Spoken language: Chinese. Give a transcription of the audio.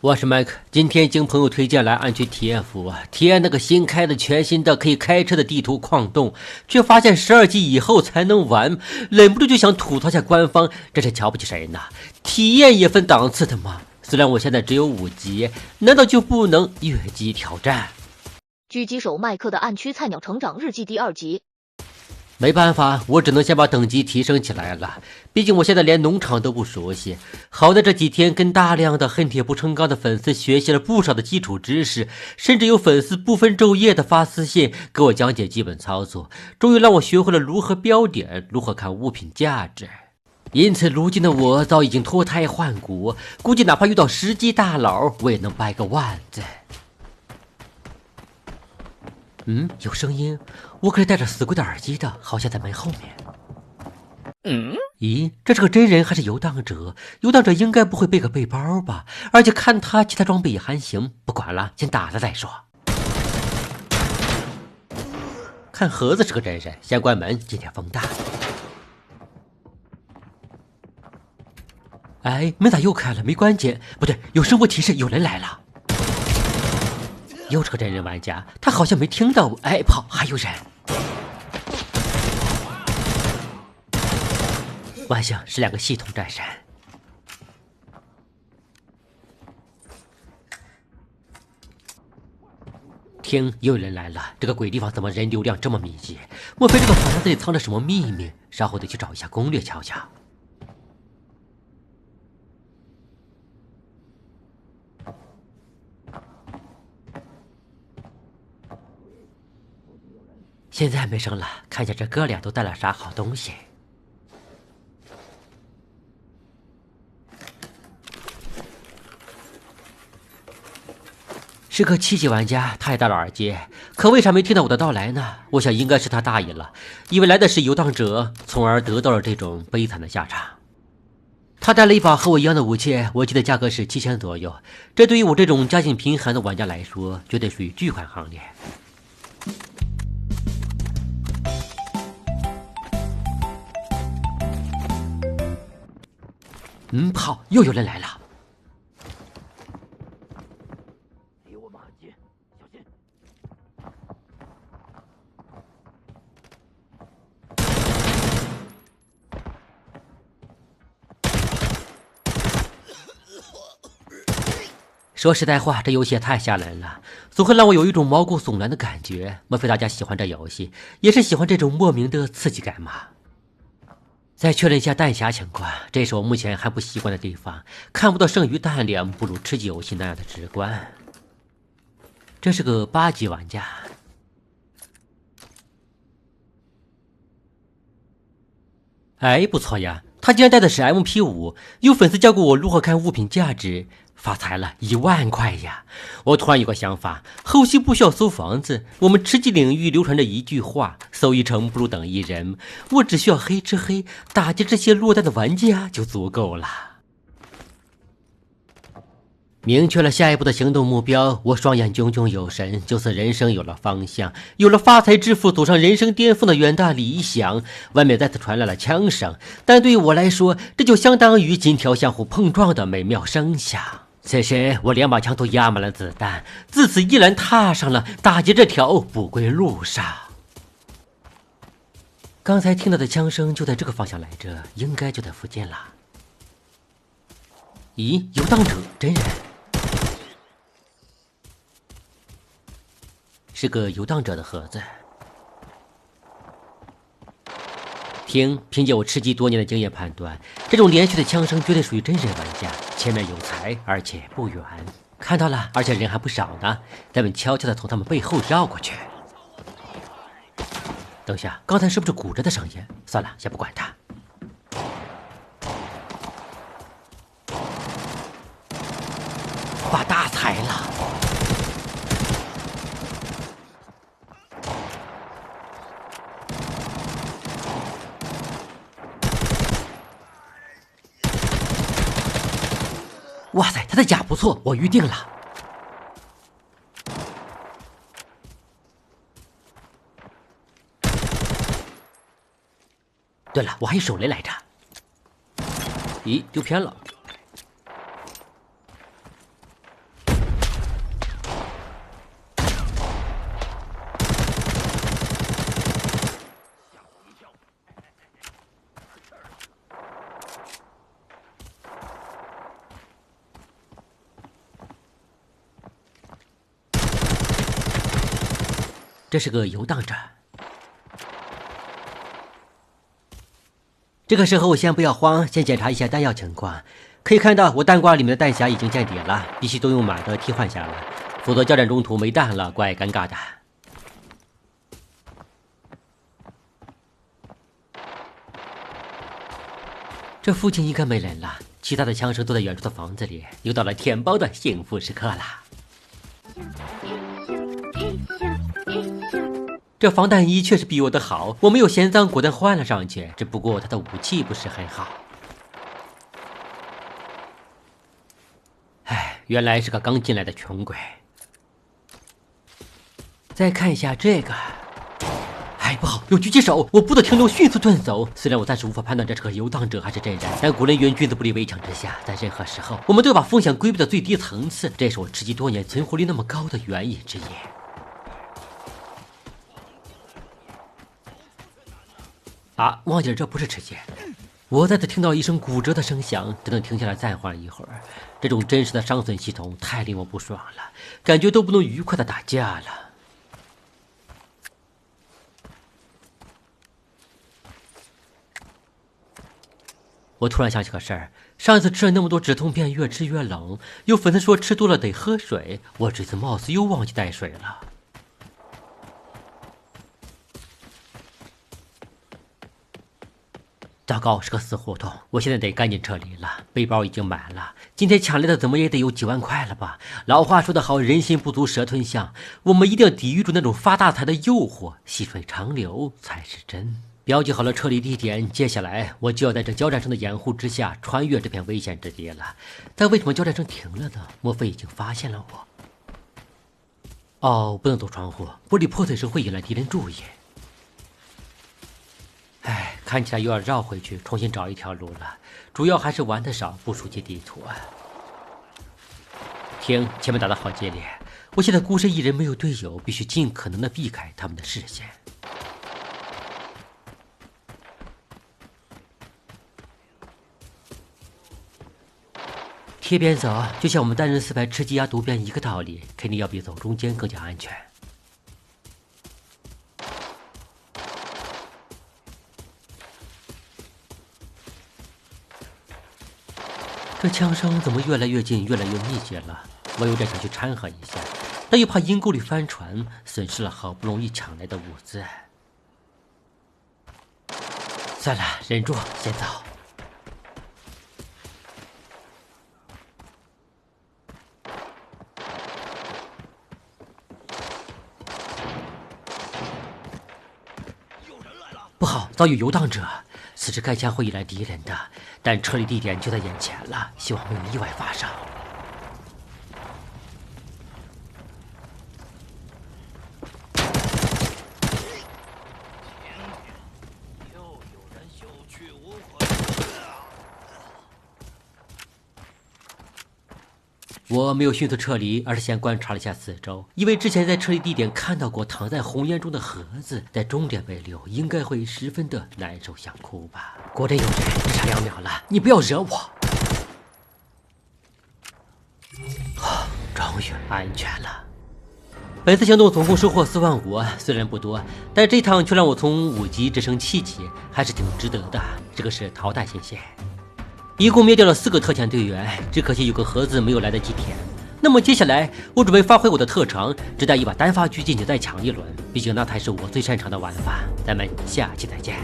我是麦克，今天经朋友推荐来暗区体验服体验那个新开的全新的可以开车的地图矿洞，却发现12级以后才能玩，忍不住就想吐槽下官方，这是瞧不起谁呢？体验也分档次的嘛。虽然我现在只有5级，难道就不能越级挑战？狙击手麦克的暗区菜鸟成长日记第2集。没办法，我只能先把等级提升起来了。毕竟我现在连农场都不熟悉。好在这几天跟大量的恨铁不成钢的粉丝学习了不少的基础知识，甚至有粉丝不分昼夜的发私信给我讲解基本操作，终于让我学会了如何标点，如何看物品价值。因此如今的我早已经脱胎换骨，估计哪怕遇到10级大佬，我也能掰个腕子。有声音，我可是戴着死鬼的耳机的，好像在门后面。咦，这是个真人还是游荡者？游荡者应该不会背个背包吧？而且看他其他装备也还行，不管了，先打了再说。看盒子是个真人，先关门，今天风大。哎，门咋又开了？没关紧，不对，有生活提示，有人来了。又是个真人玩家，他好像没听到我。哎，跑，还有人！万幸是2个系统战神。听，又有人来了。这个鬼地方怎么人流量这么密集？莫非这个房子里藏着什么秘密？稍后得去找一下攻略瞧瞧。现在没声了，看见这哥俩都带了啥好东西。是个7级玩家，他也戴了耳机，可为啥没听到我的到来呢？我想应该是他大意了，以为来的是游荡者，从而得到了这种悲惨的下场。他带了一把和我一样的武器，我记得价格是7000左右，这对于我这种家境贫寒的玩家来说，绝对属于巨款行列。跑，又有人来了。离我们很近，小心！说实在话，这游戏也太吓人了，总会让我有一种毛骨悚然的感觉。莫非大家喜欢这游戏，也是喜欢这种莫名的刺激感吗？再确认一下弹匣情况，这是我目前还不习惯的地方。看不到剩余弹量，不如吃鸡游戏那样的直观。这是个8级玩家，哎，不错呀，他竟然带的是 MP5。有粉丝教过我如何看物品价值，发财了，1万块呀！我突然有个想法，后期不需要搜房子，我们吃鸡领域流传着一句话：搜1城不如等1人。我只需要黑吃黑，打击这些落单的玩家就足够了。明确了下一步的行动目标，我双眼炯炯有神，就似人生有了方向，有了发财致富、走上人生巅峰的远大理想。外面再次传来了枪声，但对于我来说，这就相当于金条相互碰撞的美妙声响。此时我2把枪都压满了子弹，自此依然踏上了打劫这条不归路上。刚才听到的枪声就在这个方向来着，应该就在附近了。咦，游荡者真人，是个游荡者的盒子。凭借我吃鸡多年的经验判断，这种连续的枪声绝对属于真人玩家，前面有才，而且不远。看到了，而且人还不少呢，咱们悄悄地从他们背后绕过去。等下，刚才是不是骨折的声音？算了，先不管他。发大财了！哇塞，他的甲不错，我预定了。对了，我还有手雷来着。咦，丢偏了。这是个游荡者。这个时候先不要慌，先检查一下弹药情况。可以看到我弹挂里面的弹匣已经见底了，必须都用满的替换下来，否则交战中途没弹了，怪尴尬的。这附近应该没人了，其他的枪声都在远处的房子里，又到了舔包的幸福时刻了。这防弹衣确实比我的好，我没有嫌脏，果断换了上去。只不过他的武器不是很好。哎，原来是个刚进来的穷鬼。再看一下这个，哎，不好，有狙击手！我不得停留，迅速遁走。虽然我暂时无法判断这是个游荡者还是真人，但古人云：君子不立围墙之下。在任何时候，我们都要把风险规避到最低层次，这是我吃鸡多年存活率那么高的原因之一。啊，忘记了，这不是吃鸡。我再次听到一声骨折的声响，只能停下来暂缓一会儿。这种真实的伤损系统太令我不爽了，感觉都不能愉快的打架了。我突然想起个事儿，上一次吃了那么多止痛片，越吃越冷，有粉丝说吃多了得喝水，我这次貌似又忘记带水了。糟糕，是个死胡同，我现在得赶紧撤离了。背包已经满了，今天抢来的怎么也得有几万块了吧？老话说得好，人心不足蛇吞象，我们一定要抵御住那种发大财的诱惑，细水长流才是真。标记好了撤离地点，接下来我就要在这交战声的掩护之下穿越这片危险之地了。但为什么交战声停了呢？莫非已经发现了我？哦，不能走窗户，玻璃破碎时会引来敌人注意。哎，看起来又要绕回去，重新找一条路了。主要还是玩得少，不熟悉地图啊。停，前面打得好激烈，我现在孤身一人，没有队友，必须尽可能的避开他们的视线。贴边走，就像我们单人4排吃鸡鸭独边一个道理，肯定要比走中间更加安全。这枪声怎么越来越近，越来越密集了？我有点想去掺和一下，但又怕阴沟里翻船，损失了好不容易抢来的物资。算了，忍住，先走。不好，早有游荡者。此时开枪会引来敌人的，但撤离地点就在眼前了，希望没有意外发生。又有人有去无回。我没有迅速撤离，而是先观察了一下四周，因为之前在撤离地点看到过躺在红烟中的盒子，在终点被留，应该会十分的难受，想哭吧。果真有人，只差2秒了，你不要惹我。终于安全了。本次行动总共收获4万5，虽然不多，但这趟却让我从5级直升7级，还是挺值得的。这个是淘汰信息。一共灭掉了4个特遣队员，只可惜有个盒子没有来得及填。那么接下来，我准备发挥我的特长，只带一把单发狙进去再抢一轮，毕竟那才是我最擅长的玩法。咱们下期再见。